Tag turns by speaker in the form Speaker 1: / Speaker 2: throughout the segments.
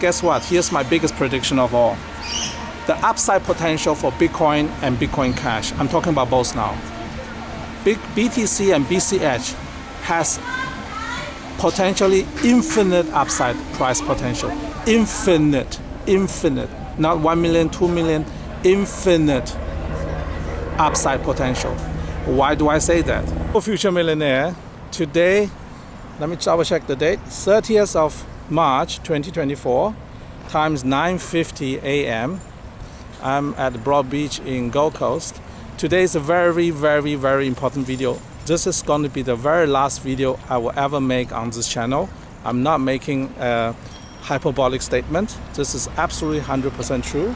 Speaker 1: guess what? Here's my biggest prediction of all. The upside potential for Bitcoin and Bitcoin Cash. I'm talking about both now. BTC and BCH has potentially infinite upside price potential. Infinite. Not 1 million, 2 million, infinite upside potential. Why do I say that? Future millionaire, today, let me double check the date, 30th of March 2024, times 9:50 a.m. I'm at Broad Beach in Gold Coast. Today is a very, very, very important video. This is going to be the very last video I will ever make on this channel. I'm not making a hyperbolic statement. This is absolutely 100% true.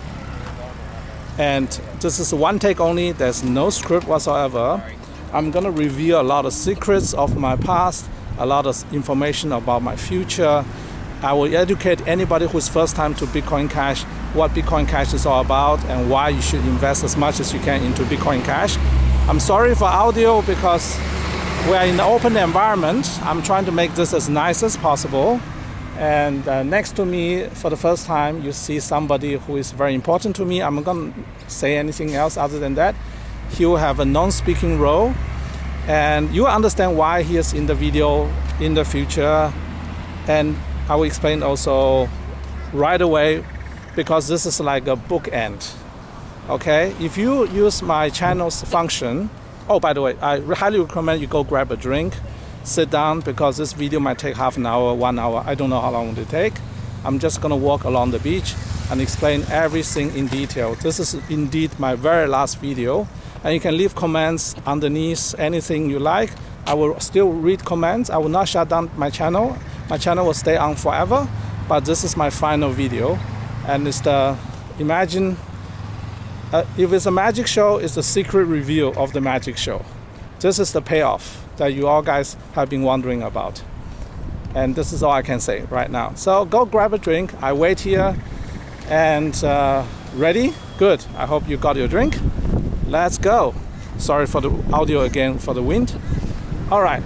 Speaker 1: And this is one take only. There's no script whatsoever. I'm going to reveal a lot of secrets of my past, a lot of information about my future. I will educate anybody who's first time to Bitcoin Cash what Bitcoin Cash is all about and why you should invest as much as you can into Bitcoin Cash. I'm sorry for audio because we are in an open environment. I'm trying to make this as nice as possible. And next to me, for the first time, you see somebody who is very important to me. I'm not going to say anything else other than that. He will have a non-speaking role. And you will understand why he is in the video in the future. And I will explain also right away, because this is like a bookend. Okay, if you use my channel's function, oh, by the way, I highly recommend you go grab a drink, sit down, because this video might take half an hour, 1 hour. I don't know how long it will take. I'm just gonna walk along the beach and explain everything in detail. This is indeed my very last video. And you can leave comments underneath, anything you like. I will still read comments. I will not shut down my channel. My channel will stay on forever, but this is my final video. And it's the, imagine, if it's a magic show, it's the secret reveal of the magic show. This is the payoff that you all guys have been wondering about. And this is all I can say right now. So go grab a drink. I wait here. And ready? Good. I hope you got your drink. Let's go. Sorry for the audio again, for the wind. All right.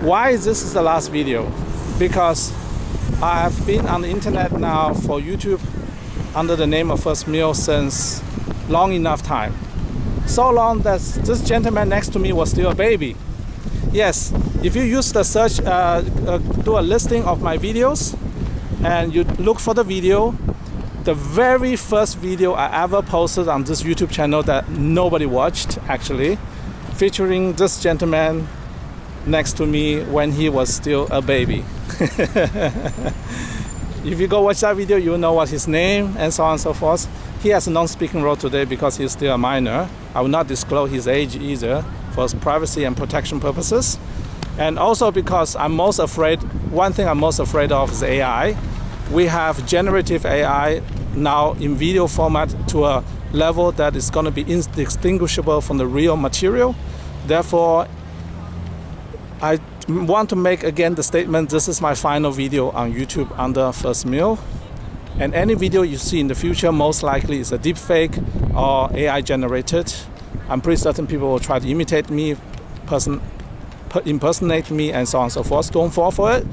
Speaker 1: Why is this the last video? Because I have been on the internet now for YouTube under the name of First Meal since long enough time. So long that this gentleman next to me was still a baby. Yes, if you use the search, do a listing of my videos and you look for the video, the very first video I ever posted on this YouTube channel that nobody watched actually, featuring this gentleman next to me when he was still a baby. If you go watch that video, you will know what his name and so on and so forth. He has a non-speaking role today because he's still a minor. I will not disclose his age either for privacy and protection purposes. And also because I'm most afraid, one thing I'm most afraid of is AI. We have generative AI now in video format to a level that is going to be indistinguishable from the real material. Therefore, I want to make again the statement, this is my final video on YouTube under First Meal. And any video you see in the future most likely is a deep fake or AI generated. I'm pretty certain people will try to imitate me, impersonate me, and so on and so forth. Don't fall for it.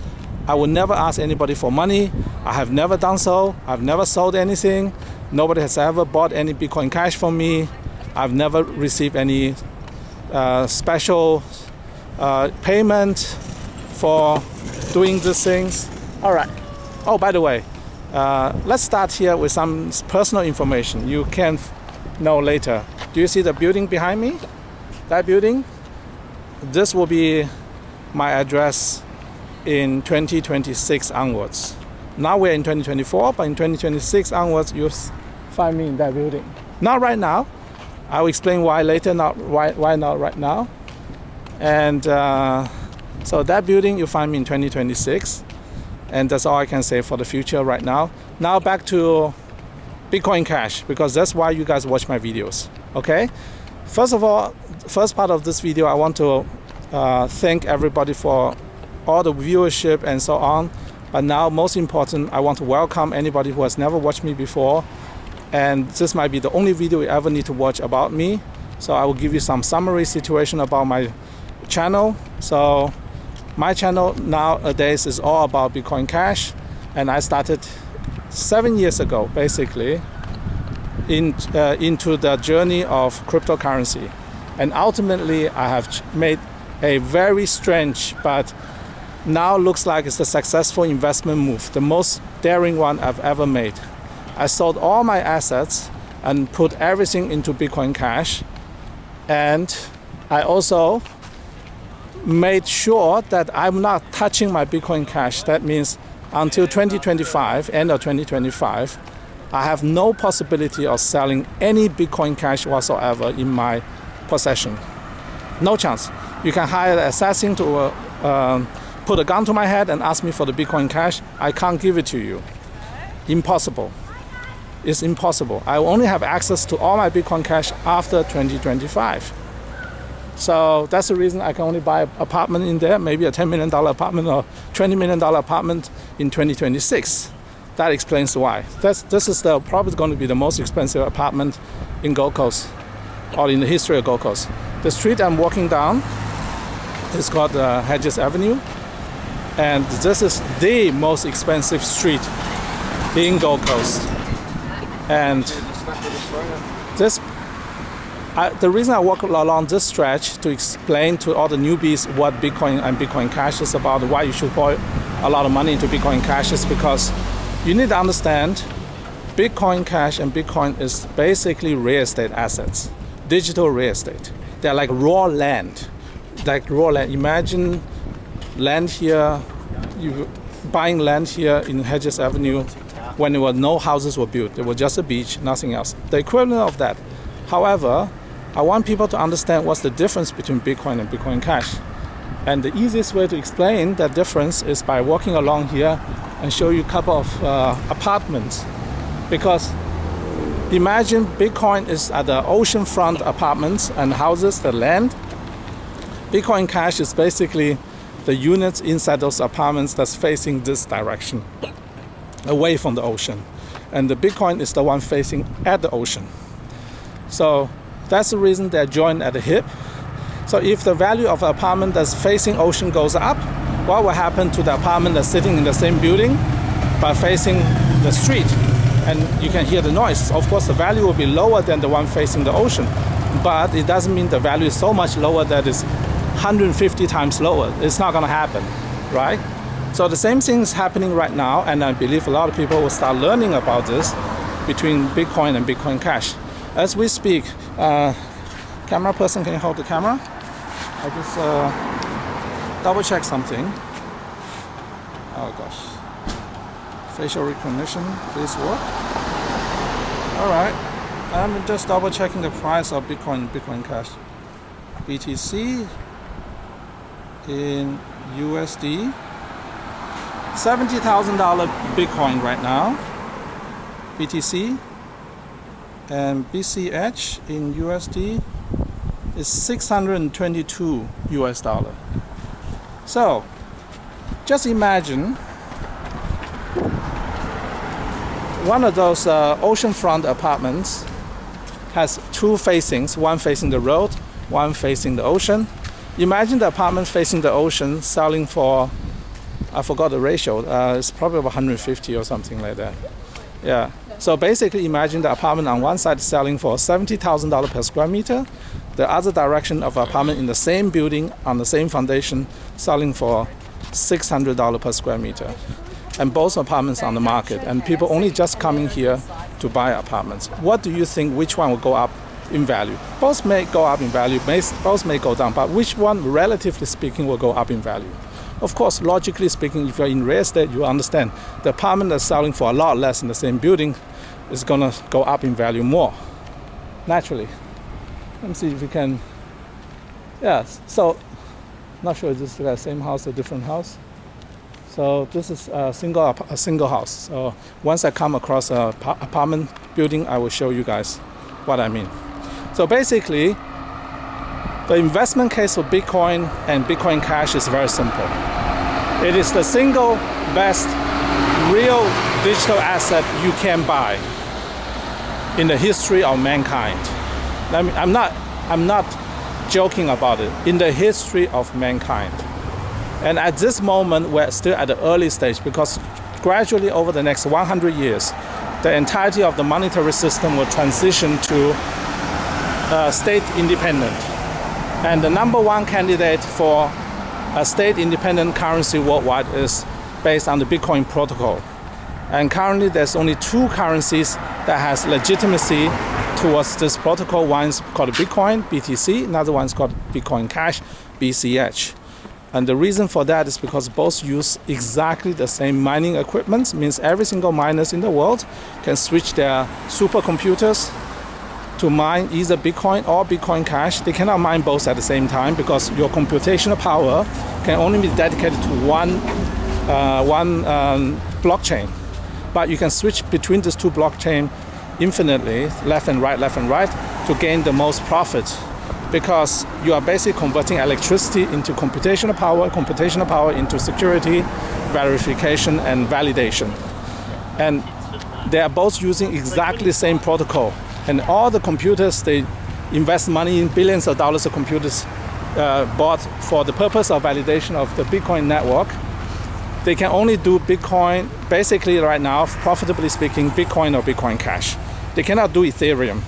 Speaker 1: I will never ask anybody for money. I have never done so. I've never sold anything. Nobody has ever bought any Bitcoin Cash from me. I've never received any special payment for doing these things. All right. Oh, by the way, let's start here with some personal information you can know later. Do you see the building behind me? That building? This will be my address in 2026 onwards. Now we're in 2024, but in 2026 onwards, you'll find me in that building. Not right now. I'll explain why later, why not right now. And so that building, you'll find me in 2026. And that's all I can say for the future right now. Now back to Bitcoin Cash, because that's why you guys watch my videos, okay? First of all, first part of this video, I want to thank everybody for all the viewership and so on. But now, most important, I want to welcome anybody who has never watched me before. And this might be the only video you ever need to watch about me. So I will give you some summary situation about my channel. So my channel nowadays is all about Bitcoin Cash. And I started 7 years ago, basically, into the journey of cryptocurrency. And ultimately, I have made a very strange, but now looks like it's a successful investment move, the most daring one I've ever made. I sold all my assets and put everything into Bitcoin Cash. And I also made sure that I'm not touching my Bitcoin Cash. That means until 2025, end of 2025, I have no possibility of selling any Bitcoin Cash whatsoever in my possession. No chance. You can hire an assassin to put a gun to my head and ask me for the Bitcoin Cash. I can't give it to you. Impossible. It's impossible. I will only have access to all my Bitcoin Cash after 2025. So that's the reason I can only buy an apartment in there, maybe a $10 million apartment or $20 million apartment in 2026. That explains why. This is probably going to be the most expensive apartment in Gold Coast, or in the history of Gold Coast. The street I'm walking down is called Hedges Avenue, and this is the most expensive street in Gold Coast. And the reason I walk along this stretch to explain to all the newbies what Bitcoin and Bitcoin Cash is about, why you should put a lot of money into Bitcoin Cash, is because you need to understand Bitcoin Cash and Bitcoin is basically real estate assets, digital real estate. They're like raw land. Imagine land here, you buying land here in Hedges Avenue when there were no houses were built. There was just a beach, nothing else. The equivalent of that. However, I want people to understand what's the difference between Bitcoin and Bitcoin Cash. And the easiest way to explain that difference is by walking along here and show you a couple of apartments. Because imagine Bitcoin is at the oceanfront apartments and houses, the land. Bitcoin Cash is basically the units inside those apartments that's facing this direction, away from the ocean. And the Bitcoin is the one facing at the ocean. So that's the reason they're joined at the hip. So if the value of an apartment that's facing ocean goes up, what will happen to the apartment that's sitting in the same building but facing the street? And you can hear the noise. Of course, the value will be lower than the one facing the ocean, but it doesn't mean the value is so much lower that it's 150 times lower. It's not going to happen, right? So the same thing is happening right now, and I believe a lot of people will start learning about this between Bitcoin and Bitcoin Cash. As we speak, camera person, can you hold the camera? I just double check something. Oh gosh. Facial recognition, please work. All right, I'm just double checking the price of Bitcoin and Bitcoin Cash. BTC in USD, $70,000 Bitcoin right now, BTC, and BCH in USD is 622 US dollar. So just imagine one of those oceanfront apartments has two facings, one facing the road, one facing the ocean. Imagine the apartment facing the ocean selling for, I forgot the ratio, it's probably about 150 or something like that. Yeah. So basically imagine the apartment on one side selling for $70,000 per square meter, the other direction of apartment in the same building on the same foundation selling for $600 per square meter. And both apartments on the market, and people only just coming here to buy apartments. What do you think, which one will go up in value? Both may go up in value, both may go down, but which one, relatively speaking, will go up in value? Of course, logically speaking, if you're in real estate, you understand the apartment that's selling for a lot less in the same building is gonna go up in value more, naturally. Let me see if we can, yeah, so, not sure, is this the same house or different house? So this is a single house. So once I come across a apartment building, I will show you guys what I mean. So basically, the investment case for Bitcoin and Bitcoin Cash is very simple. It is the single best real digital asset you can buy in the history of mankind. I mean, I'm not joking about it. In the history of mankind. And at this moment, we're still at the early stage because gradually over the next 100 years, the entirety of the monetary system will transition to state independent. And the number one candidate for a state independent currency worldwide is based on the Bitcoin protocol. And currently there's only two currencies that has legitimacy towards this protocol. One is called Bitcoin, BTC, another one is called Bitcoin Cash, BCH. And the reason for that is because both use exactly the same mining equipment, means every single miners in the world can switch their supercomputers to mine either Bitcoin or Bitcoin Cash. They cannot mine both at the same time because your computational power can only be dedicated to one blockchain. But you can switch between these two blockchains infinitely, left and right, to gain the most profit, because you are basically converting electricity into computational power into security, verification, and validation. And they are both using exactly the same protocol. And all the computers, they invest money in billions of dollars of computers bought for the purpose of validation of the Bitcoin network. They can only do Bitcoin, basically right now, profitably speaking, Bitcoin or Bitcoin Cash. They cannot do Ethereum.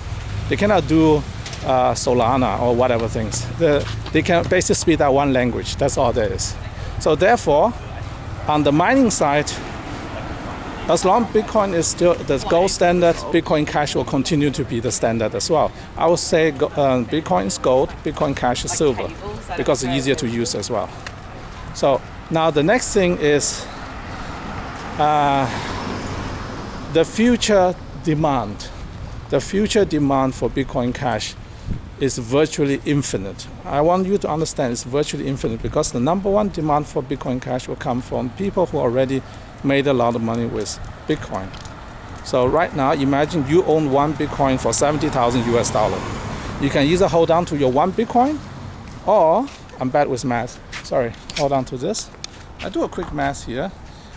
Speaker 1: They cannot do Solana or whatever things. They can basically speak that one language. That's all there is. So therefore, on the mining side, as long as Bitcoin is still the gold standard, Bitcoin Cash will continue to be the standard as well. I would say Bitcoin is gold, Bitcoin Cash is silver, because it's easier to use as well. So now the next thing is the future demand. The future demand for Bitcoin Cash is virtually infinite. I want you to understand it's virtually infinite because the number one demand for Bitcoin Cash will come from people who already made a lot of money with Bitcoin. So right now, imagine you own one Bitcoin for 70,000 US dollar. You can either hold on to your one Bitcoin, or I'm bad with math. Sorry, hold on to this. I do a quick math here.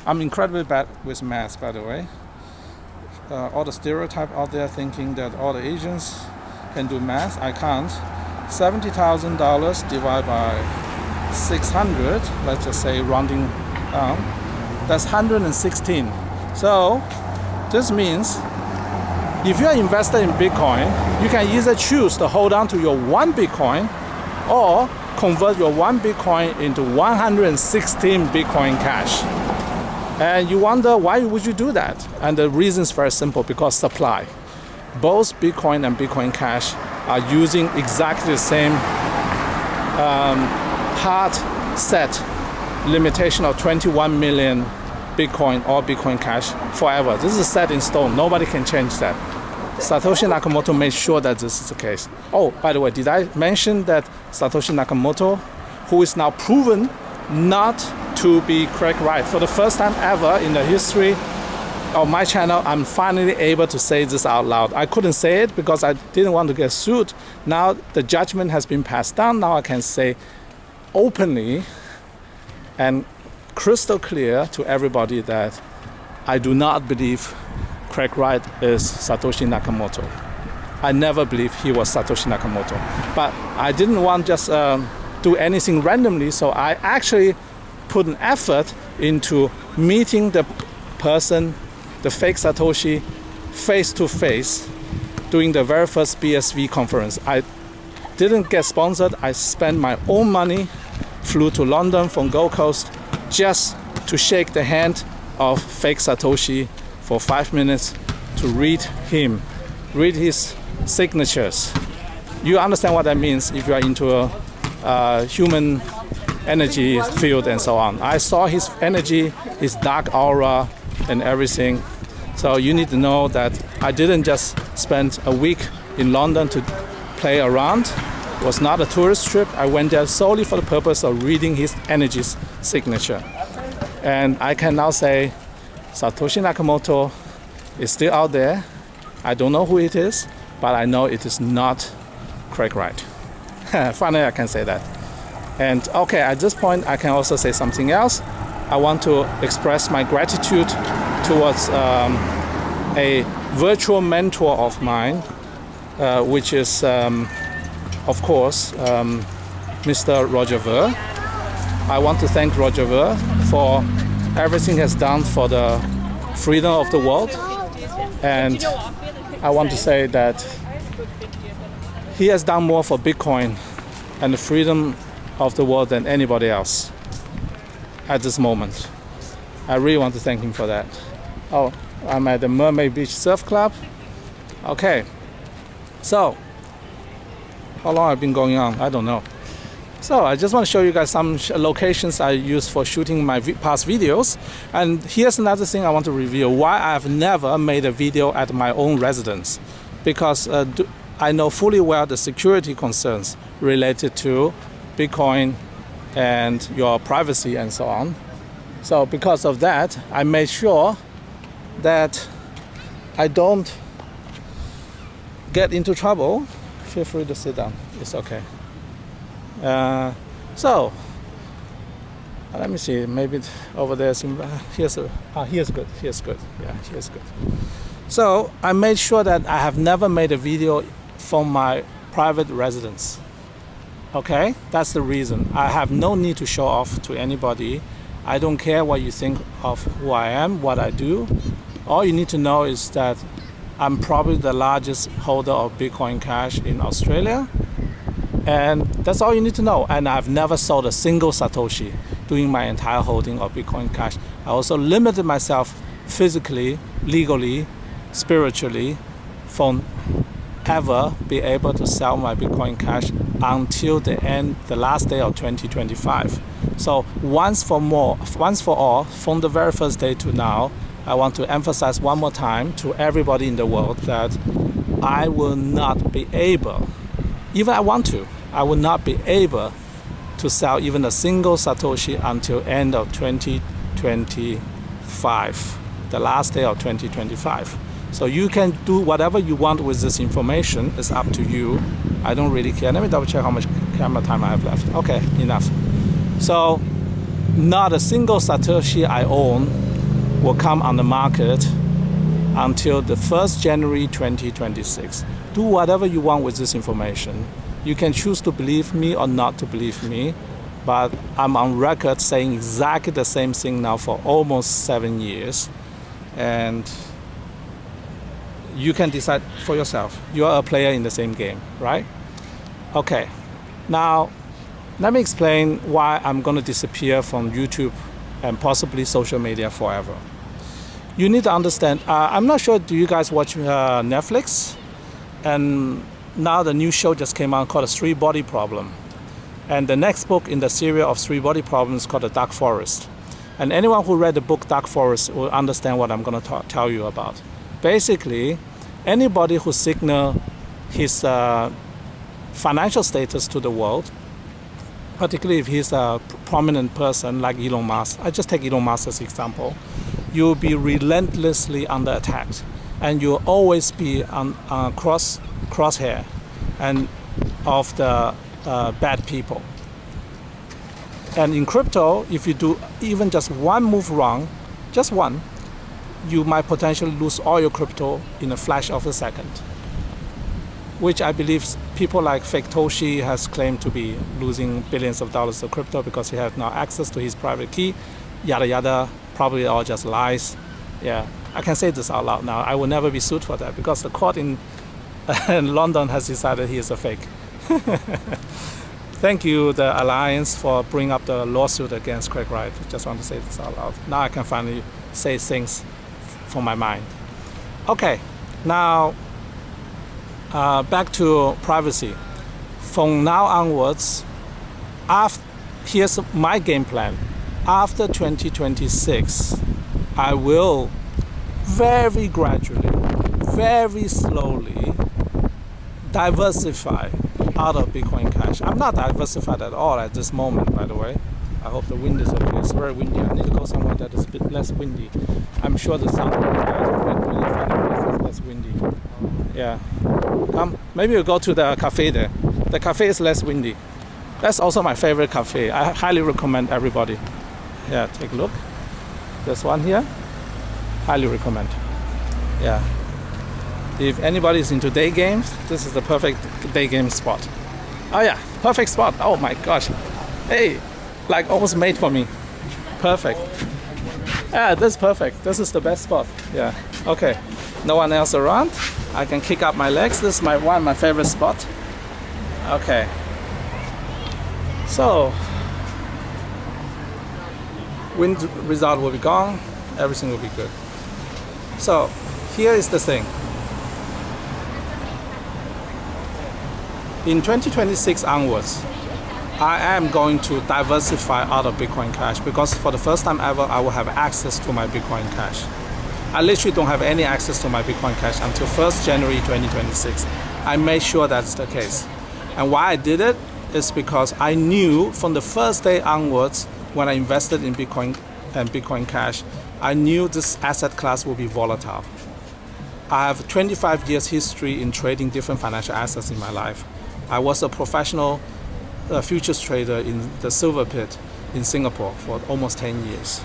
Speaker 1: I'm incredibly bad with math, by the way. All the stereotype out there thinking that all the Asians can do math. I can't. $70,000 divided by 600, let's just say rounding down, that's 116. So this means if you're an investor in Bitcoin, you can either choose to hold on to your one Bitcoin or convert your one Bitcoin into 116 Bitcoin Cash. And you wonder, why would you do that? And the reason is very simple, because supply. Both Bitcoin and Bitcoin Cash are using exactly the same hard set limitation of 21 million Bitcoin or Bitcoin Cash forever. This is set in stone. Nobody can change that. Satoshi Nakamoto made sure that this is the case. Oh, by the way, did I mention that Satoshi Nakamoto, who is now proven not to be correct right, for the first time ever in the history of my channel, I'm finally able to say this out loud. I couldn't say it because I didn't want to get sued. Now the judgment has been passed down. Now I can say openly and crystal clear to everybody that I do not believe Craig Wright is Satoshi Nakamoto. I never believed he was Satoshi Nakamoto. But I didn't want just do anything randomly, so I actually put an effort into meeting the person, the fake Satoshi, face to face during the very first BSV conference. I didn't get sponsored. I spent my own money, flew to London from Gold Coast just to shake the hand of fake Satoshi for 5 minutes to read his signatures. You understand what that means if you are into a human energy field and so on. I saw his energy, his dark aura and everything. So you need to know that I didn't just spend a week in London to play around. It was not a tourist trip. I went there solely for the purpose of reading his energy signature. And I can now say Satoshi Nakamoto is still out there. I don't know who it is, but I know it is not Craig Wright. Finally, I can say that. And okay, at this point, I can also say something else. I want to express my gratitude towards a virtual mentor of mine, which is, of course, Mr. Roger Ver. I want to thank Roger Ver for everything has done for the freedom of the world. And I want to say that he has done more for Bitcoin and the freedom of the world than anybody else at this moment. I really want to thank him for that. Oh, I'm at the Mermaid Beach Surf Club. Okay, so how long have I been going on? I don't know. So I just want to show you guys some locations I use for shooting my past videos. And here's another thing I want to reveal, why I've never made a video at my own residence. Because I know fully well the security concerns related to Bitcoin and your privacy and so on. So because of that, I made sure that I don't get into trouble. Feel free to sit down, it's okay. So let me see, maybe over there, here's good, yeah, here's good. So I made sure that I have never made a video from my private residence. Okay, that's the reason. I have no need to show off to anybody. I don't care what you think of who I am, what I do. All you need to know is that I'm probably the largest holder of Bitcoin Cash in Australia. And that's all you need to know. And I've never sold a single Satoshi during my entire holding of Bitcoin Cash. I also limited myself physically, legally, spiritually from ever be able to sell my Bitcoin Cash until the last day of 2025. So once for all, from the very first day to now, I want to emphasize one more time to everybody in the world that I will not be able, even I want to, I will not be able to sell even a single Satoshi until end of 2025, the last day of 2025. So you can do whatever you want with this information. It's up to you. I don't really care. Let me double check how much camera time I have left. Okay, enough. So not a single Satoshi I own will come on the market until the 1st January 2026. Do whatever you want with this information. You can choose to believe me or not to believe me, but I'm on record saying exactly the same thing now for almost 7 years. And you can decide for yourself. You are a player in the same game, right? Okay, now let me explain why I'm going to disappear from YouTube and possibly social media forever. You need to understand, I'm not sure, do you guys watch Netflix? And now the new show just came out called The Three Body Problem. And the next book in the series of Three Body Problems is called The Dark Forest. And anyone who read the book Dark Forest will understand what I'm going to tell you about. Basically, anybody who signals his financial status to the world, particularly if he's a prominent person like Elon Musk, I just take Elon Musk as an example, you'll be under attack. And you'll always be on crosshair and of the bad people. And in crypto, if you do even just one move wrong, just one, you might potentially lose all your crypto in a flash of a second, which I believe people like Satoshi has claimed to be losing billions of dollars of crypto because he has now access to his private key, yada yada, probably all just lies. Yeah, I can say this out loud now. I will never be sued for that because the court in London has decided he is a fake. Thank you, the Alliance, for bringing up the lawsuit against Craig Wright. Just want to say this out loud. Now I can finally say things from my mind. Okay, now back to privacy. From now onwards, here's my game plan. After 2026, I will very gradually, very slowly diversify out of Bitcoin Cash. I'm not diversified at all at this moment, by the way. I hope the wind is okay. It's very windy. I need to go somewhere that is a bit less windy. I'm sure the sound will be really funny if it's less windy. Yeah. Come, maybe we'll go to the cafe there. The cafe is less windy. That's also my favorite cafe. I highly recommend everybody. Yeah, take a look. There's one here. Highly recommend. Yeah. If anybody is into day games, this is the perfect day game spot. Oh yeah, perfect spot. Oh my gosh. Hey, like almost made for me. Perfect. Yeah, that's perfect. This is the best spot. Yeah. Okay. No one else around. I can kick up my legs. This is one of my favorite spot. Okay. So, wind result will be gone. Everything will be good. So, here is the thing. In 2026 onwards, I am going to diversify out of Bitcoin Cash because for the first time ever, I will have access to my Bitcoin Cash. I literally don't have any access to my Bitcoin Cash until 1st January 2026. I made sure that's the case. And why I did it is because I knew from the first day onwards when I invested in Bitcoin and Bitcoin Cash, I knew this asset class will be volatile. I have 25 years history in trading different financial assets in my life. I was a professional futures trader in the silver pit in Singapore for almost 10 years.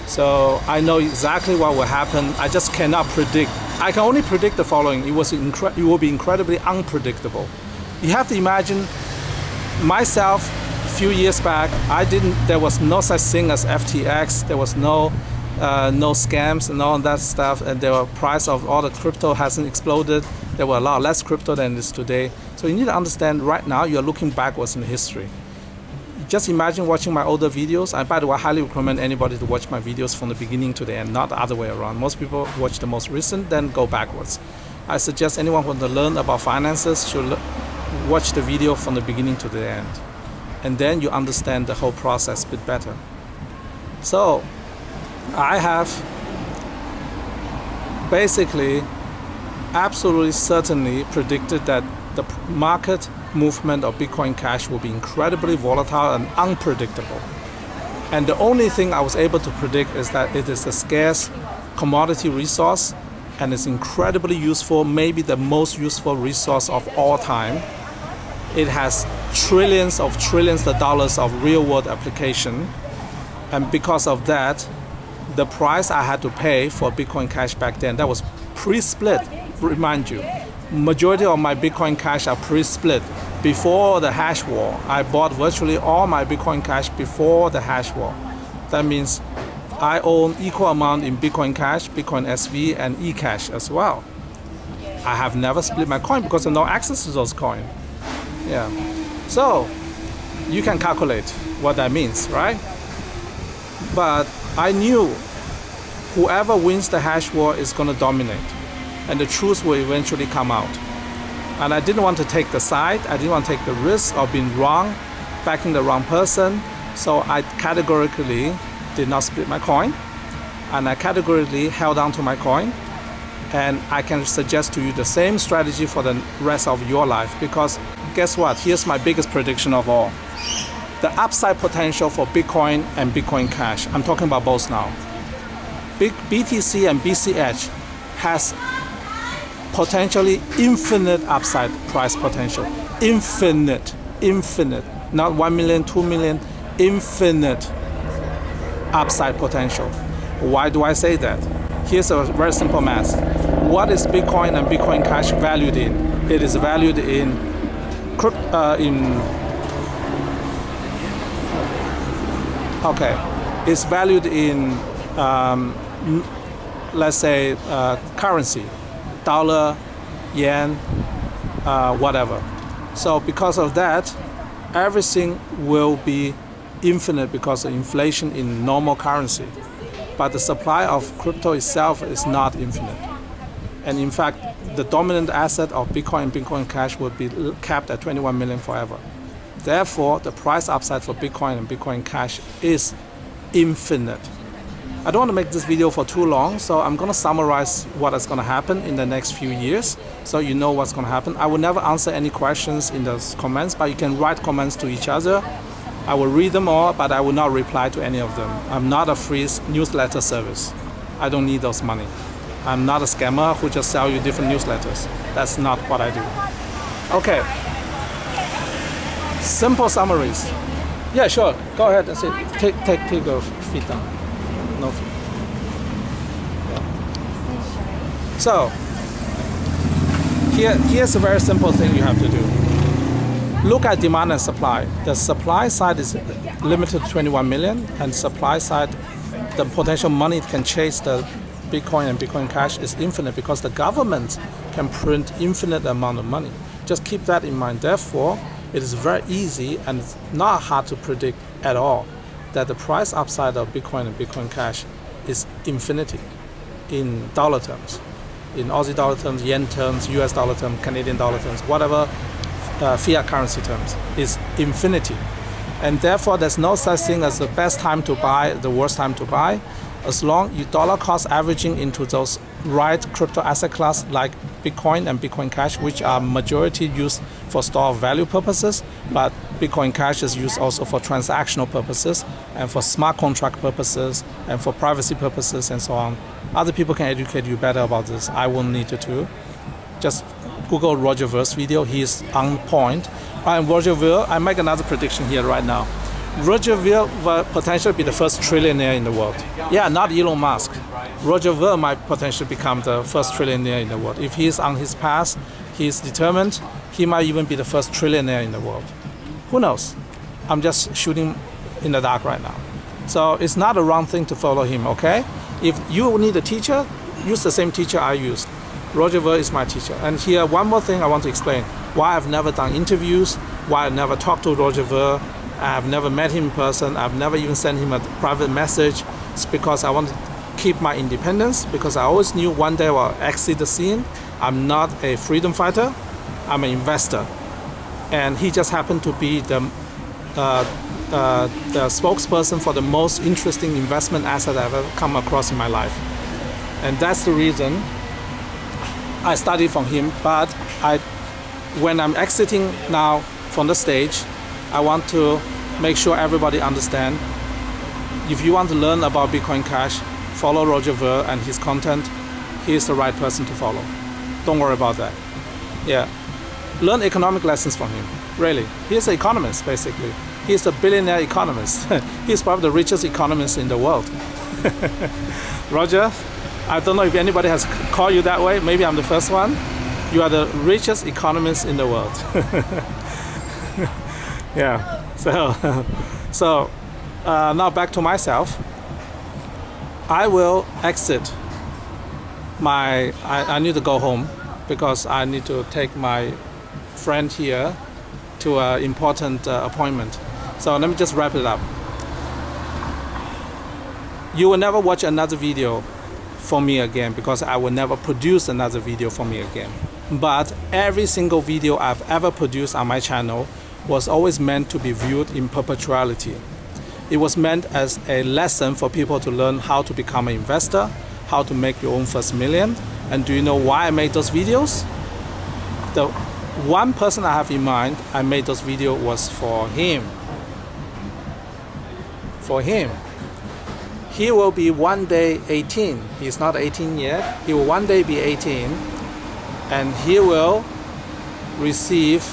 Speaker 1: So I know exactly what will happen. I just cannot predict. I can only predict the following. It will be incredibly unpredictable. You have to imagine myself a few years back, there was no such thing as FTX. There was no scams and all that stuff, and the price of all the crypto hasn't exploded. There were a lot less crypto than it is today. So you need to understand right now you're looking backwards in history. Just imagine watching my older videos. And by the way, I highly recommend anybody to watch my videos from the beginning to the end, not the other way around. Most people watch the most recent, then go backwards. I suggest anyone who wants to learn about finances should watch the video from the beginning to the end. And then you understand the whole process a bit better. So I have basically absolutely certainly predicted that the market movement of Bitcoin Cash will be incredibly volatile and unpredictable. And the only thing I was able to predict is that it is a scarce commodity resource and it's incredibly useful, maybe the most useful resource of all time. It has trillions of dollars of real-world application. And because of that, the price I had to pay for Bitcoin Cash back then, that was pre-split, remind you. Majority of my Bitcoin Cash are pre-split before the hash war. I bought virtually all my Bitcoin Cash before the hash war. That means I own equal amount in Bitcoin Cash, Bitcoin SV, and eCash as well. I have never split my coin because I have no access to those coins. Yeah. So you can calculate what that means, right? But I knew whoever wins the hash war is going to dominate, and the truth will eventually come out. And I didn't want to take the side. I didn't want to take the risk of being wrong, backing the wrong person. So I categorically did not split my coin, and I categorically held on to my coin. And I can suggest to you the same strategy for the rest of your life, because guess what? Here's my biggest prediction of all. The upside potential for Bitcoin and Bitcoin Cash, I'm talking about both now. BTC and BCH has potentially infinite upside price potential. Infinite. Not 1 million, 2 million, infinite upside potential. Why do I say that? Here's a very simple math. What is Bitcoin and Bitcoin Cash valued in? It is valued in it's valued in let's say currency, dollar, yen, whatever. So because of that, everything will be infinite because of inflation in normal currency. But the supply of crypto itself is not infinite. And in fact, the dominant asset of Bitcoin and Bitcoin Cash will be capped at 21 million forever. Therefore, the price upside for Bitcoin and Bitcoin Cash is infinite. I don't want to make this video for too long, so I'm going to summarize what is going to happen in the next few years so you know what's going to happen. I will never answer any questions in the comments, but you can write comments to each other. I will read them all, but I will not reply to any of them. I'm not a free newsletter service. I don't need those money. I'm not a scammer who just sell you different newsletters. That's not what I do. Okay. Simple summaries. Yeah, sure. Go ahead and say, take your feet down. No feet. Yeah. So, here's a very simple thing you have to do. Look at demand and supply. The supply side is limited to 21 million, and supply side the potential money it can chase the Bitcoin and Bitcoin Cash is infinite because the government can print infinite amount of money. Just keep that in mind. Therefore, it is very easy and it's not hard to predict at all that the price upside of Bitcoin and Bitcoin Cash is infinity in dollar terms, in Aussie dollar terms, yen terms, US dollar terms, Canadian dollar terms, whatever fiat currency terms, is infinity. And therefore, there's no such thing as the best time to buy, the worst time to buy. As long you dollar cost averaging into those right crypto asset class like Bitcoin and Bitcoin Cash, which are majority used for store of value purposes, but Bitcoin Cash is used also for transactional purposes and for smart contract purposes and for privacy purposes and so on. Other people can educate you better about this. I won't need to. Just Google Roger Ver's video. He is on point. And Roger Ver, I make another prediction here right now. Roger Ver will potentially be the first trillionaire in the world. Yeah, not Elon Musk. Roger Ver might potentially become the first trillionaire in the world. If he's on his path, he's determined, he might even be the first trillionaire in the world. Who knows? I'm just shooting in the dark right now. So it's not a wrong thing to follow him, okay? If you need a teacher, use the same teacher I used. Roger Ver is my teacher. And here, one more thing I want to explain. Why I've never done interviews, why I've never talked to Roger Ver, I've never met him in person, I've never even sent him a private message. It's because I want to keep my independence, because I always knew one day I will exit the scene. I'm not a freedom fighter, I'm an investor. And he just happened to be the spokesperson for the most interesting investment asset I've ever come across in my life. And that's the reason I studied from him, but when I'm exiting now from the stage, I want to make sure everybody understand. If you want to learn about Bitcoin Cash, follow Roger Ver and his content. He is the right person to follow. Don't worry about that. Yeah, learn economic lessons from him. Really, he's an economist basically. He's a billionaire economist. He's probably the richest economist in the world. Roger, I don't know if anybody has called you that way. Maybe I'm the first one. You are the richest economist in the world. Yeah. So now back to myself. I will exit. I need to go home because I need to take my friend here to an important appointment. So let me just wrap it up. You will never watch another video for me again because I will never produce another video for me again. But every single video I've ever produced on my channel was always meant to be viewed in perpetuality. It was meant as a lesson for people to learn how to become an investor, how to make your own first million. And do you know why I made those videos? The one person I have in mind, I made those videos was for him. For him. He will be one day 18. He's not 18 yet. He will one day be 18. And he will receive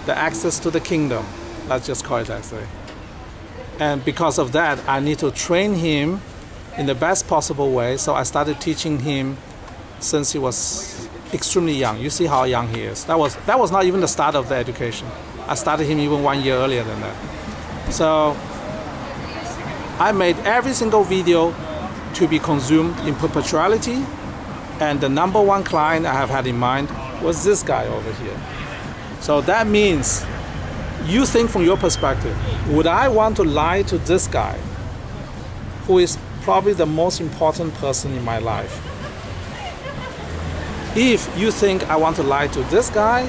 Speaker 1: the access to the kingdom. Let's just call it that way. And because of that, I need to train him in the best possible way. So I started teaching him since he was extremely young. You see how young he is. That was not even the start of the education. I started him even 1 year earlier than that. So I made every single video to be consumed in perpetuality. And the number one client I have had in mind was this guy over here. So that means you think from your perspective, would I want to lie to this guy who is probably the most important person in my life? If you think I want to lie to this guy,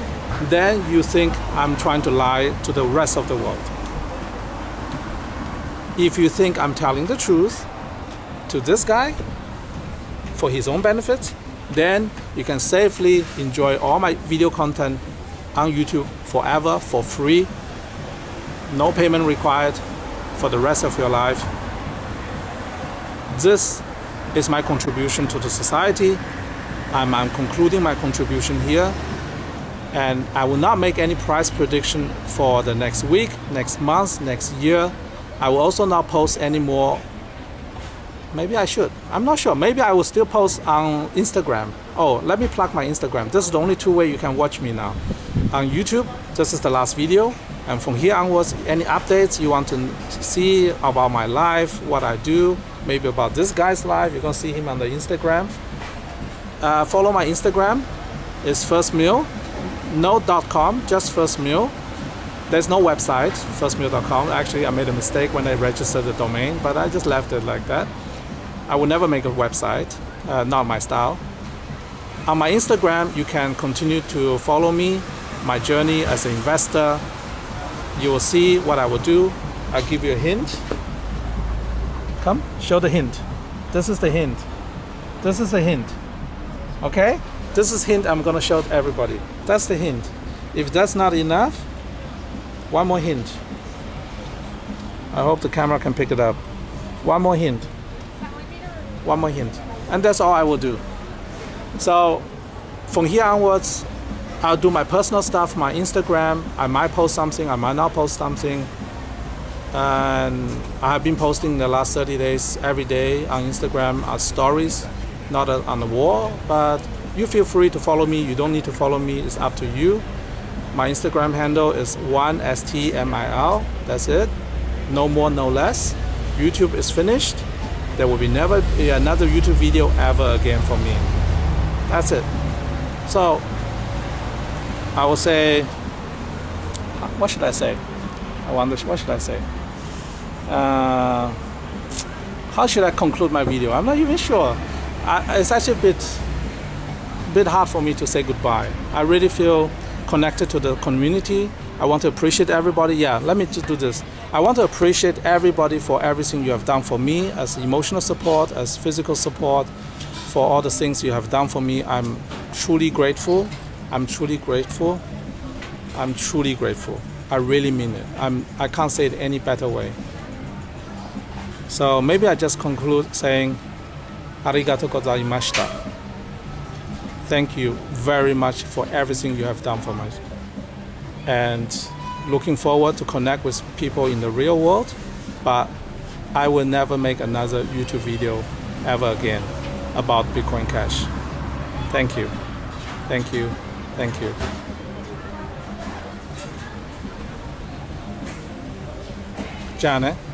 Speaker 1: then you think I'm trying to lie to the rest of the world. If you think I'm telling the truth to this guy for his own benefit, then you can safely enjoy all my video content on YouTube forever for free, no payment required for the rest of your life. This is my contribution to the society. I'm concluding my contribution here, and I will not make any price prediction for the next week, next month, next year. I will also not post any more. Maybe I should. I'm not sure. Maybe I will still post on Instagram. Oh, let me plug my Instagram. This is the only two ways you can watch me now. On YouTube, this is the last video. And from here onwards, any updates you want to see about my life, what I do, maybe about this guy's life, you're gonna see him on the Instagram. Follow my Instagram. It's firstmeal, no .com, just firstmeal. There's no website, firstmeal.com. Actually, I made a mistake when I registered the domain, but I just left it like that. I would never make a website, not my style. On my Instagram, you can continue to follow me, my journey as an investor. You will see what I will do. I'll give you a hint. Come, show the hint. This is the hint. This is the hint. Okay? This is hint I'm gonna show to everybody. That's the hint. If that's not enough, one more hint. I hope the camera can pick it up. One more hint. One more hint. And that's all I will do. So from here onwards, I'll do my personal stuff, my Instagram. I might post something, I might not post something. And I have been posting the last 30 days every day on Instagram stories, not on the wall, but you feel free to follow me. You don't need to follow me, it's up to you. My Instagram handle is 1stmil. That's it. No more, no less. YouTube is finished. There will be never be another YouTube video ever again for me. That's it. So I will say, what should I say? I wonder, what should I say? How should I conclude my video? I'm not even sure. It's actually a bit hard for me to say goodbye. I really feel connected to the community. I want to appreciate everybody. Yeah, let me just do this. I want to appreciate everybody for everything you have done for me, as emotional support, as physical support, for all the things you have done for me. I'm truly grateful. I'm truly grateful. I'm truly grateful. I really mean it. I can't say it any better way. So maybe I just conclude saying, arigatou gozaimashita. Thank you very much for everything you have done for me. And looking forward to connect with people in the real world, but I will never make another YouTube video ever again about Bitcoin Cash. Thank you. Thank you. Thank you.じゃあね。